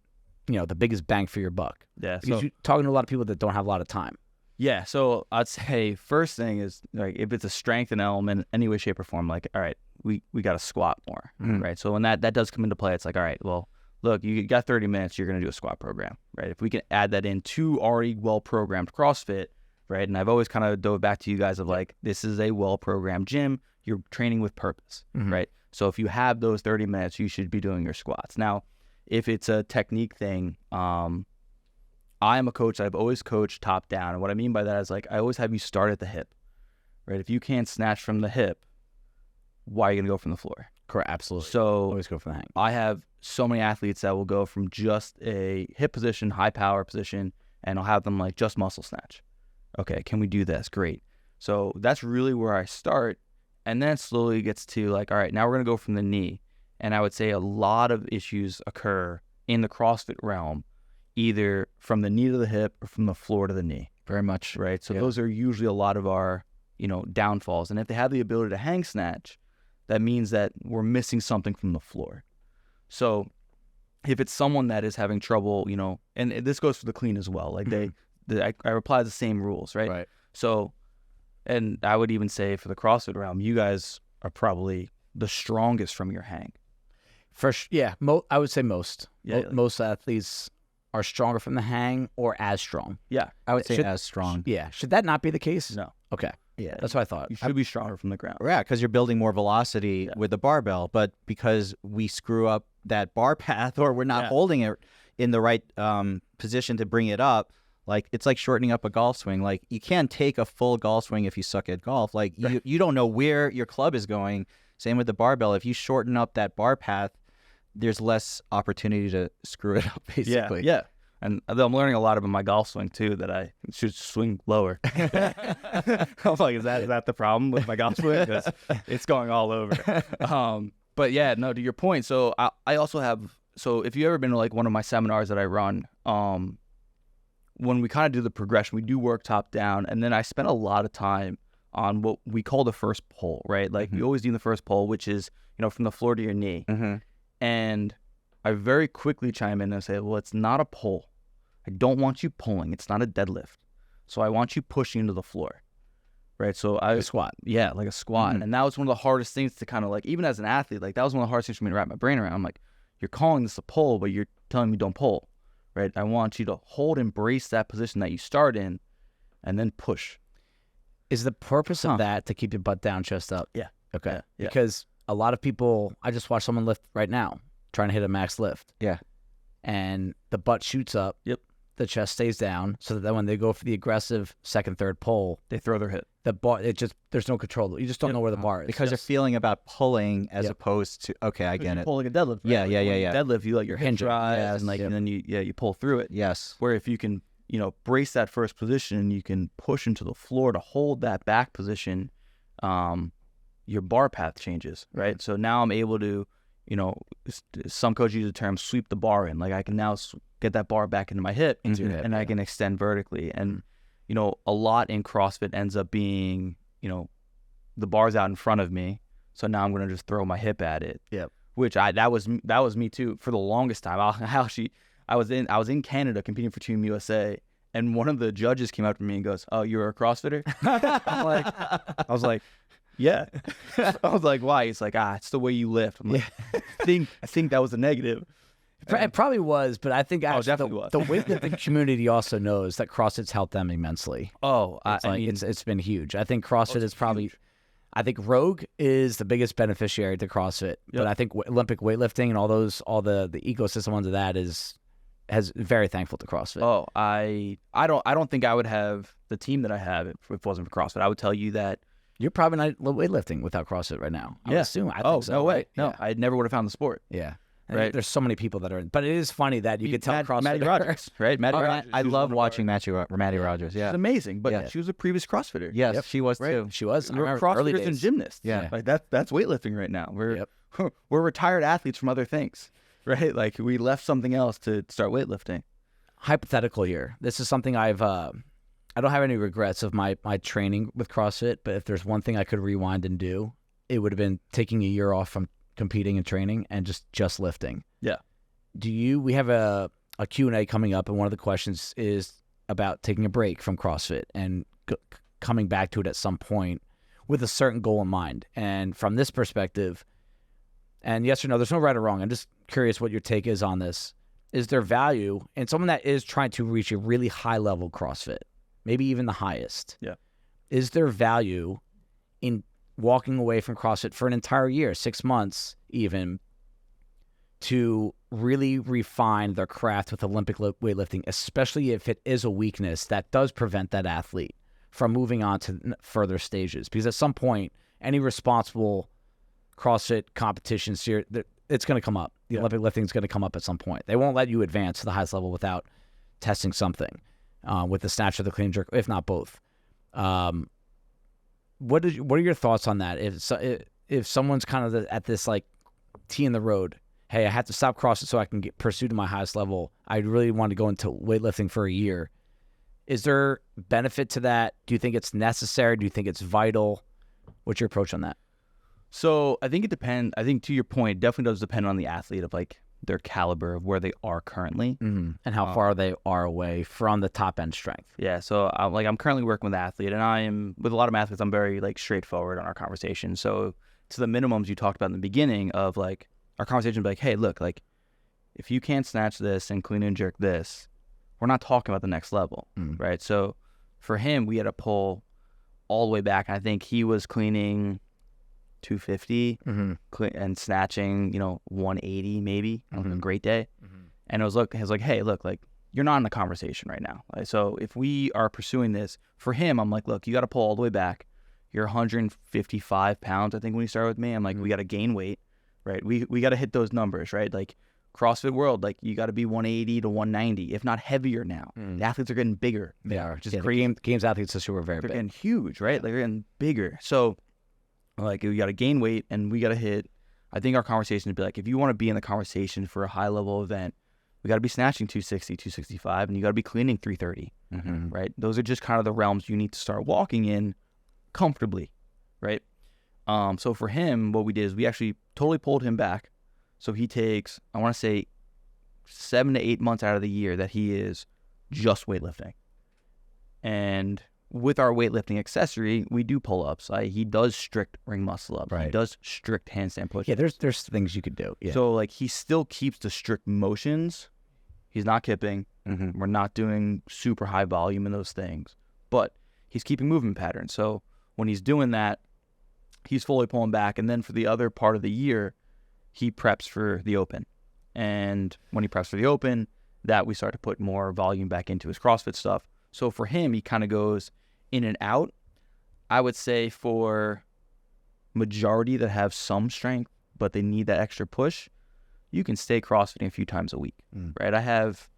you know, the biggest bang for your buck? Yeah. Because you're talking to a lot of people that don't have a lot of time. Yeah. So I'd say first thing is like if it's a strength and element in any way, shape, or form, like, all right, we got to squat more, right? So when that does come into play, it's like, all right, well, look, you got 30 minutes, you're going to do a squat program, right? If we can add that into already well-programmed CrossFit, right? And I've always kind of dove back to you guys of like, this is a well-programmed gym. You're training with purpose, right? So if you have those 30 minutes, you should be doing your squats. Now, if it's a technique thing, I am a coach. I've always coached top down. And what I mean by that is like, I always have you start at the hip, right? If you can't snatch from the hip, why are you going to go from the floor? Correct. Absolutely. So always go from the hang. I have so many athletes that will go from just a hip position, high power position, and I'll have them like just muscle snatch. Okay, can we do this? Great. So that's really where I start. And then it slowly gets to like, all right, now we're going to go from the knee. And I would say a lot of issues occur in the CrossFit realm, either from the knee to the hip or from the floor to the knee. Very much. Right. So those are usually a lot of our, you know, downfalls. And if they have the ability to hang snatch, that means that we're missing something from the floor. So if it's someone that is having trouble, you know, and this goes for the clean as well. Like I apply the same rules, right? Right. So, and I would even say for the CrossFit realm, you guys are probably the strongest from your hang. I would say most. Yeah, most athletes are stronger from the hang or as strong. Yeah. I would say as strong. Yeah. Should that not be the case? No. Okay. Yeah. That's what I thought. You should be stronger from the ground. Yeah, because you're building more velocity with the barbell, but because we screw up that bar path or we're not holding it in the right position to bring it up, Like, it's like shortening up a golf swing. Like, you can't take a full golf swing if you suck at golf. Like, you don't know where your club is going. Same with the barbell. If you shorten up that bar path, there's less opportunity to screw it up, basically. Yeah. And I'm learning a lot about my golf swing, too, that I should swing lower. I'm like, is that the problem with my golf swing? 'Cause it's going all over. But, yeah, no, to your point. So I also have – so if you've ever been to, like, one of my seminars that I run, when we kind of do the progression, we do work top down. And then I spend a lot of time on what we call the first pull, right? Like, we always do the first pull, which is, from the floor to your knee. And I very quickly chime in and say, well, it's not a pull. I don't want you pulling. It's not a deadlift. So I want you pushing into the floor, right? So a squat. Yeah, like a squat. And that was one of the hardest things to kind of like, even as an athlete, like that was one of the hardest things for me to wrap my brain around. I'm like, you're calling this a pull, but you're telling me don't pull, right? I want you to embrace that position that you start in and then push. Is the purpose of that to keep your butt down, chest up? Yeah. Okay. Yeah. Because a lot of people, I just watched someone lift right now, trying to hit a max lift. Yeah. And the butt shoots up. Yep. The chest stays down, so that then when they go for the aggressive second, third pull, they throw their hit. The bar, there's no control. You just don't know where the bar is. Because they're feeling about pulling as opposed to, okay, I get it. Pull like a deadlift. Right? Yeah. Deadlift, you let your hinge rise, and then you pull through it. Yes. Where if you can, brace that first position, you can push into the floor to hold that back position, your bar path changes, right? So now I'm able to, some coaches use the term sweep the bar in. Like I can now get that bar back into my hip, and I can extend vertically. And, a lot in CrossFit ends up being, the bar's out in front of me. So now I'm going to just throw my hip at it. Yep. Which that was me too for the longest time. I was in Canada competing for Team USA, and one of the judges came up to me and goes, "Oh, you're a CrossFitter?" I was like, yeah. I was like, why? He's like, it's the way you lift. I'm like, I think that was a negative. It probably was, but I think actually was. The weightlifting community also knows that CrossFit's helped them immensely. Oh, it's been huge. I think CrossFit is probably huge. I think Rogue is the biggest beneficiary to CrossFit, but I think Olympic weightlifting and all the ecosystem under that has very thankful to CrossFit. Oh, I don't think I would have the team that I have if it wasn't for CrossFit. I would tell you that you're probably not weightlifting without CrossFit right now. I assume. I think so, no way. Right? No, yeah. I never would have found the sport. Yeah. Right. There's so many people that are in, but it is funny that you could tell CrossFit. Maddie Rogers, right? Maddie Rogers. I love watching Maddie Rogers. Yeah. She's amazing, but she was a previous CrossFitter. Yes, she was too. She was. We're CrossFitters and gymnasts. Yeah. Like that's weightlifting right now. We're retired athletes from other things, right? Like we left something else to start weightlifting. Hypothetical here. This is something I don't have any regrets of my training with CrossFit, but if there's one thing I could rewind and do, it would have been taking a year off from competing and training and just lifting. Yeah. We have a Q&A coming up, and one of the questions is about taking a break from CrossFit and coming back to it at some point with a certain goal in mind. And from this perspective, and yes or no, there's no right or wrong. I'm just curious what your take is on this. Is there value in someone that is trying to reach a really high level CrossFit, maybe even the highest? Yeah. Is there value in walking away from CrossFit for an entire year, 6 months even, to really refine their craft with Olympic weightlifting, especially if it is a weakness that does prevent that athlete from moving on to further stages? Because at some point, any responsible CrossFit competitions here, it's going to come up. The Olympic lifting is going to come up at some point. They won't let you advance to the highest level without testing something with the snatch or the clean and jerk, if not both. What are your thoughts on that? If someone's kind of at this like T in the road, hey, I have to stop CrossFit so I can pursue to my highest level. I really want to go into weightlifting for a year. Is there benefit to that? Do you think it's necessary? Do you think it's vital? What's your approach on that? So I think it depends. I think to your point, it definitely does depend on the athlete of like their caliber of where they are currently and how far they are away from the top end strength. Yeah. So I'm currently working with an athlete, and with a lot of athletes, I'm very like straightforward on our conversation. So to the minimums you talked about in the beginning of like our conversation, be like, hey, look, like if you can't snatch this and clean and jerk this, we're not talking about the next level, right? So for him, we had to pull all the way back. I think he was cleaning 250 and snatching, 180 maybe on a great day. And it was like, hey, look, like you're not in the conversation right now. So if we are pursuing this, for him, I'm like, look, you got to pull all the way back. You're 155 pounds, I think, when you start with me. I'm like, we got to gain weight, right? We got to hit those numbers, right? Like CrossFit world, like you got to be 180 to 190, if not heavier now. The athletes are getting bigger. They are. Just games athletes this year were very They're big. getting huge, right? They're getting bigger. So like we got to gain weight and we got to hit, I think our conversation would be like, if you want to be in the conversation for a high level event, we got to be snatching 260, 265, and you got to be cleaning 330, right? Those are just kind of the realms you need to start walking in comfortably, right? So for him, what we did is we actually totally pulled him back. So he takes, I want to say 7 to 8 months out of the year that he is just weightlifting. And with our weightlifting accessory, we do pull-ups. He does strict ring muscle-ups. Right. He does strict handstand push-ups. Yeah, there's things you could do. Yeah. So like he still keeps the strict motions. He's not kipping. We're not doing super high volume in those things. But he's keeping movement patterns. So when he's doing that, he's fully pulling back. And then for the other part of the year, he preps for the open. And when he preps for the open, that we start to put more volume back into his CrossFit stuff. So for him, he kind of goes in and out. I would say for majority that have some strength, but they need that extra push, you can stay CrossFitting a few times a week, right? I have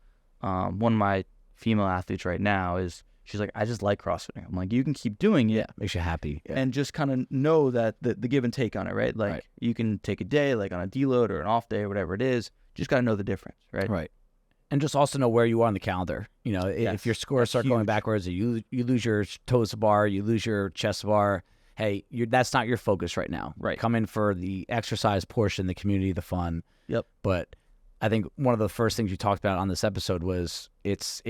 one of my female athletes right now she's like, I just like CrossFitting. I'm like, you can keep doing it. Yeah, makes you happy. Yeah. And just kind of know that the give and take on it, right? Like you can take a day, like on a deload or an off day or whatever it is. Just got to know the difference, right? Right. And just also know where you are on the calendar. You know, if your scores start going backwards, or you lose your toes to bar, you lose your chest to bar, hey, that's not your focus right now. Right. Come in for the exercise portion, the community, the fun. Yep. But I think one of the first things you talked about on this episode was it's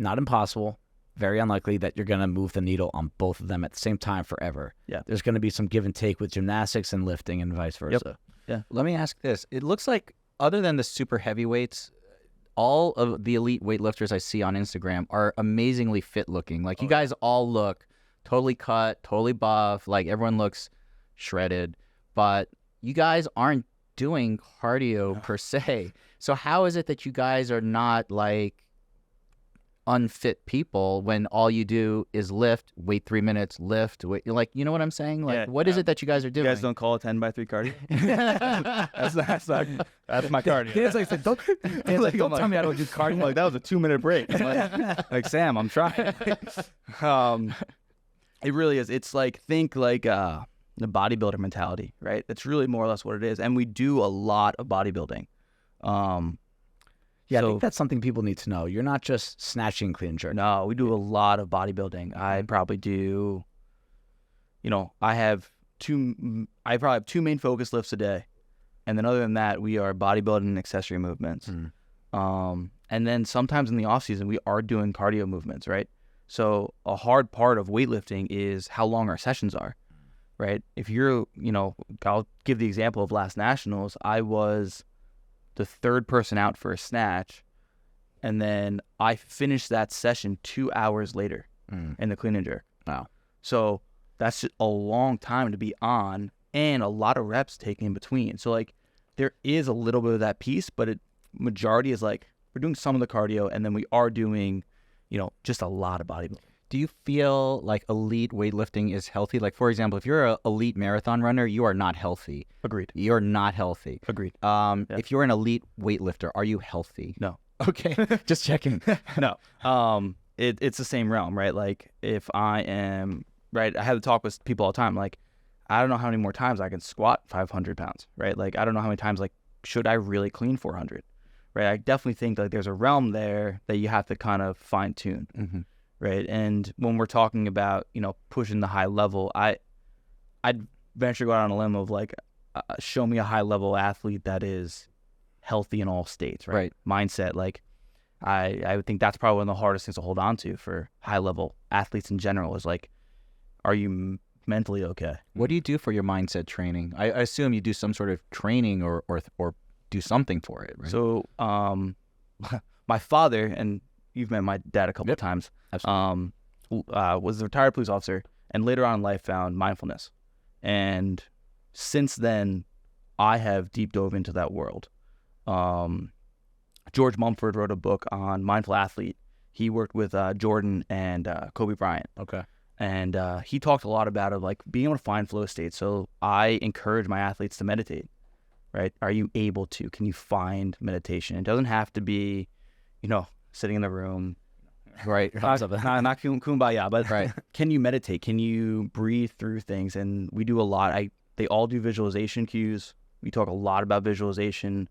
not impossible, very unlikely that you're going to move the needle on both of them at the same time forever. Yeah. There's going to be some give and take with gymnastics and lifting and vice versa. Yep. Yeah. Let me ask this. It looks like other than the super heavyweights, all of the elite weightlifters I see on Instagram are amazingly fit looking. Like you guys all look totally cut, totally buff. Like everyone looks shredded, but you guys aren't doing cardio per se. So how is it that you guys are not like unfit people when all you do is lift, wait 3 minutes, lift, wait, like, you know what I'm saying? Like, what is it that you guys are doing? You guys don't call it 10x3 cardio? that's my cardio. It's like, don't tell me I don't do cardio. Like, that was a 2-minute break. Like Sam, I'm trying. It really is. It's like, think like the bodybuilder mentality, right? That's really more or less what it is. And we do a lot of bodybuilding. Yeah, I think that's something people need to know. You're not just snatching clean and jerk. No, we do a lot of bodybuilding. I probably do, I probably have 2 main focus lifts a day. And then other than that, we are bodybuilding and accessory movements. And then sometimes in the off season, we are doing cardio movements, right? So a hard part of weightlifting is how long our sessions are, right? If you're, I'll give the example of last nationals. I was the third person out for a snatch, and then I finished that session 2 hours later in the clean and jerk. Wow. So that's just a long time to be on, and a lot of reps taken in between. So like there is a little bit of that piece, but majority is like we're doing some of the cardio, and then we are doing, just a lot of bodybuilding. Do you feel like elite weightlifting is healthy? Like, for example, if you're an elite marathon runner, you are not healthy. Agreed. You're not healthy. Agreed. If you're an elite weightlifter, are you healthy? No. Okay. Just checking. No. It's the same realm, right? Like if I am, right, I have to talk with people all the time. Like, I don't know how many more times I can squat 500 pounds, right? Like, I don't know how many times, like, should I really clean 400, right? I definitely think like there's a realm there that you have to kind of fine tune. Right. And when we're talking about, pushing the high level, I'd venture to go out on a limb of like, show me a high level athlete that is healthy in all states. Right. Mindset. Like I would think that's probably one of the hardest things to hold on to for high level athletes in general is like, are you mentally okay? What do you do for your mindset training? I assume you do some sort of training or do something for it. Right? So, my father, and you've met my dad a couple of times, was a retired police officer, and later on in life found mindfulness. And since then, I have deep dove into that world. George Mumford wrote a book on mindful athlete. He worked with Jordan and Kobe Bryant. Okay. And he talked a lot about it, like being able to find flow states. So I encourage my athletes to meditate, right? Are you able to? Can you find meditation? It doesn't have to be, sitting in the room. Right. Not kumbaya, but right. Can you meditate? Can you breathe through things? And we do a lot. They all do visualization cues. We talk a lot about visualization.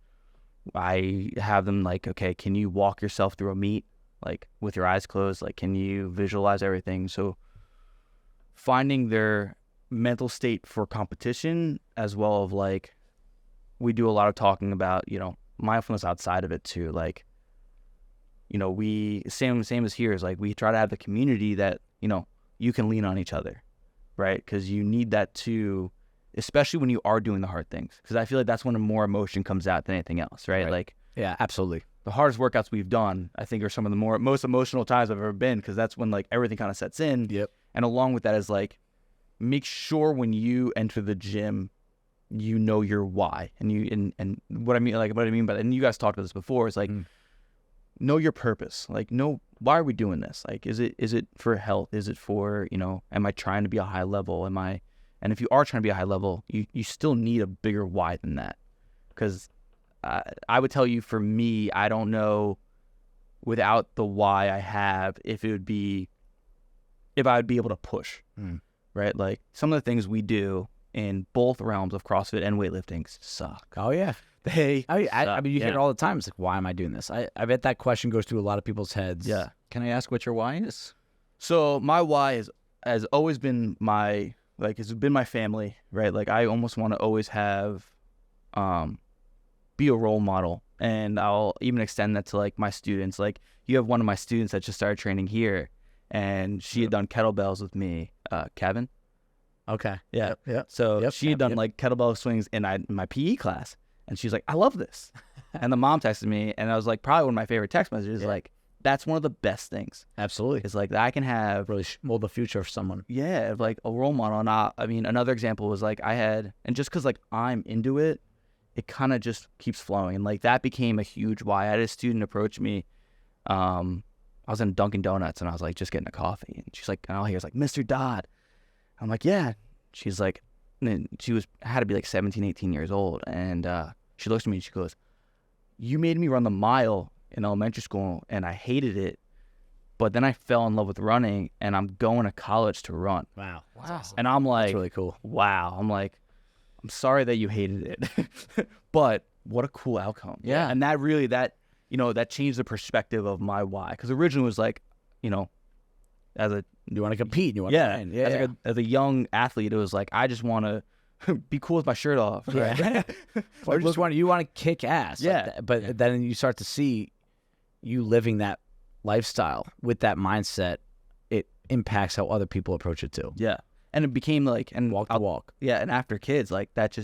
I have them like, okay, can you walk yourself through a meet, like with your eyes closed? Like, can you visualize everything? So finding their mental state for competition, as well as like, we do a lot of talking about, mindfulness outside of it too. Like, we same as here is like, we try to have the community that, you can lean on each other, right? Because you need that too, especially when you are doing the hard things. Because I feel like that's when more emotion comes out than anything else, right? Like, yeah, absolutely. The hardest workouts we've done, I think, are some of the most emotional times I've ever been, because that's when like everything kind of sets in. Yep. And along with that is like, make sure when you enter the gym, you know your why. And what I mean by that, and you guys talked about this before, is like, know your purpose. Like, why are we doing this? Like, is it for health? Is it for, am I trying to be a high level? And if you are trying to be a high level, you still need a bigger why than that. Because I would tell you, for me, I don't know without the why I have if I would be able to push, right? Like, some of the things we do in both realms of CrossFit and weightlifting suck. Oh yeah. You hear it all the time. It's like, why am I doing this? I bet that question goes through a lot of people's heads. Yeah. Can I ask what your why is? So my why has always been it's been my family, right? Like, I almost want to always have, be a role model. And I'll even extend that to like my students. Like, you have one of my students that just started training here, and she had done kettlebells with me, Kevin. Okay. Yeah. Yep. So she had done like kettlebell swings in my PE class, and she's like, I love this. And the mom texted me, and I was like, probably one of my favorite text messages. Like, that's one of the best things. Absolutely. It's like, I can have really mold the future of someone. Yeah, like a role model. And another example was like, and just because like I'm into it, it kind of just keeps flowing. And like, that became a huge why. I had a student approach me. I was in Dunkin' Donuts, and I was like, just getting a coffee. And she's like, and all I hear is like, Mr. Dodd. I'm like, yeah. She's like, and she had to be like 17, 18 years old. And she looks at me and she goes, you made me run the mile in elementary school, and I hated it. But then I fell in love with running, and I'm going to college to run. Wow. That's awesome. And I'm like, that's really cool. Wow. I'm like, I'm sorry that you hated it, but what a cool outcome. Yeah. And that really, that changed the perspective of my why. Because originally it was like, as a, you want to compete, you want to win. Yeah. As a young athlete, it was like, I just want to be cool with my shirt off. Right? Or you want to kick ass. Yeah. Like but then you start to see you living that lifestyle with that mindset. It impacts how other people approach it too. Yeah. And it became like, and walk the walk. Yeah. And after kids, like that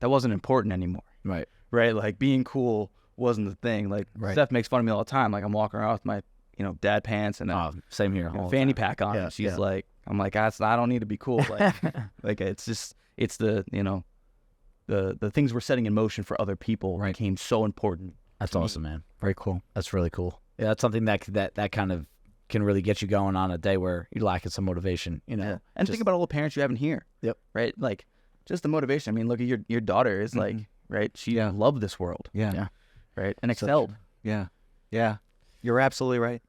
wasn't important anymore. Right. Right. Like, being cool wasn't the thing. Like, Steph makes fun of me all the time. Like, I'm walking around with my, dad pants and a same here, fanny pack on. Yeah, She's like, I'm like, I don't need to be cool. Like, like it's the, the things we're setting in motion for other people became so important. That's awesome, man. Very cool. That's really cool. Yeah, that's something that kind of can really get you going on a day where you're lacking some motivation, And think about all the parents you have in here. Yep. Right? Like, just the motivation. I mean, look at your daughter is like, right? She loved this world. Yeah. Right? And excelled. Yeah. You're absolutely right.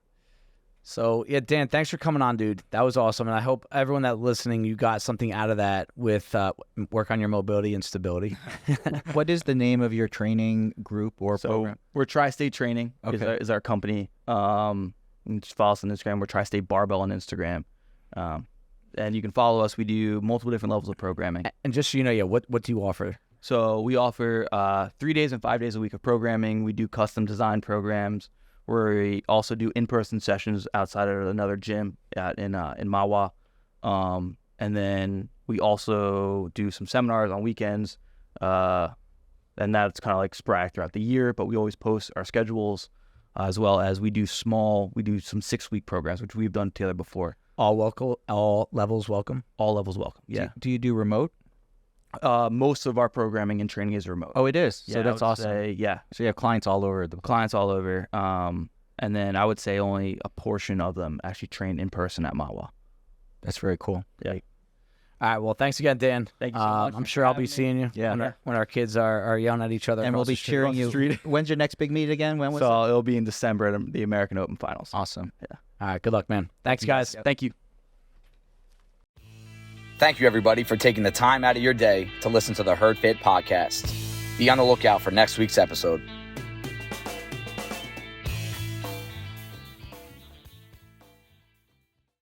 So, yeah, Dan, thanks for coming on, dude. That was awesome. And I hope everyone that's listening, you got something out of that with work on your mobility and stability. What is the name of your training group or program? We're Tri-State Training is our company. Just follow us on Instagram. We're Tri-State Barbell on Instagram. And you can follow us. We do multiple different levels of programming. And just so you know, what do you offer? So we offer 3 days and 5 days a week of programming. We do custom design programs. We also do in-person sessions outside of another gym in Mahwah. And then we also do some seminars on weekends. And that's kind of like sporadic throughout the year, but we always post our schedules, as well as we do some 6-week programs, which we've done together before. All levels welcome? All levels welcome, yeah. Do you do remote? Most of our programming and training is remote. Oh, it is. Yeah, So that's awesome. Yeah. So you have clients all over the Clients all over. And then I would say only a portion of them actually train in person at Mawa. That's very cool. Yeah. All right. Well, thanks again, Dan. Thank you so much I'm for sure I'll be having me. seeing you when our kids are yelling at each other. And we'll be cheering you. When's your next big meet again? When was it? So it'll be in December at the American Open Finals. Awesome. Yeah. All right. Good luck, man. Thanks, guys. Thank you. Thank you, everybody, for taking the time out of your day to listen to the Herdfit podcast. Be on the lookout for next week's episode.